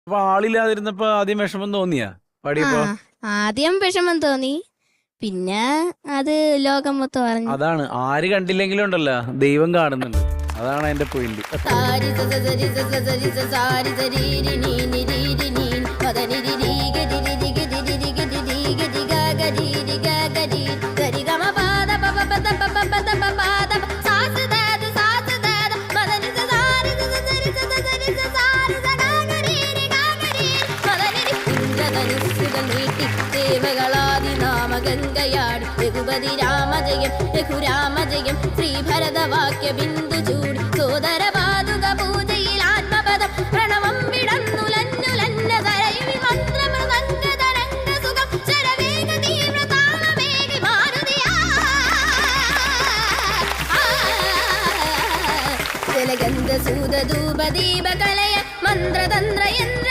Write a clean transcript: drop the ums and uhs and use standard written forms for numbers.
അപ്പൊ ആളില്ലാതിരുന്നപ്പോ ആദ്യം വിഷമം തോന്നിയാ ആ പാടിയപ്പോ? ആദ്യം വിഷമം തോന്നി, പിന്നെ അത് ലോകം മൊത്തം അറിഞ്ഞു. അതാണ്, ആര് കണ്ടില്ലെങ്കിലും ഉണ്ടല്ലോ ദൈവം കാണുന്നുണ്ട്. അതാണ് എന്റെ പോയിന്റ്. സാരി സ സ സരി സ സ സരി സ സാരി സരീരി നീ നി രീ രി നീ പദനി രി രീ ഗരി രി രി ഗരി രി രി ഗരി രി ഗരി ഗ ഗരി രി ഗ ഗരി ഗരി ഗ മ പദ പ പ പദ പ പ പദ പ പദ സാ സ ദ ദ സാ സ ദ ദ പദനി സ സാരി സ സ സരി സ സ സരി സ സാരി സ ഗ ഗരി രി ഗ ഗരി പദനി രി ഇന്ദ്രധനുസ്സുകൾ നീട്ടി ദേവകളാദി നാമ ഗംഗയാടി രഘുപതി രാമജയം രഘുരാമജയം ശ്രീഭരതവാക്യ ബിന്ദു ചൂടി സോദര പാതുക പൂജയിൽ ആത്മപദം പ്രണവം വിടന്നുലന്നുലന്ന തരയുമി മന്ത്രമൃദംഗതരംഗ സുഖം ശരവേഗ തീവ്ര താളമേകി മാരുതിയാ ജലഗന്ധ സൂത ധൂപ ദീപ കളയ മന്ത്രതന്ത്ര യന്ത്ര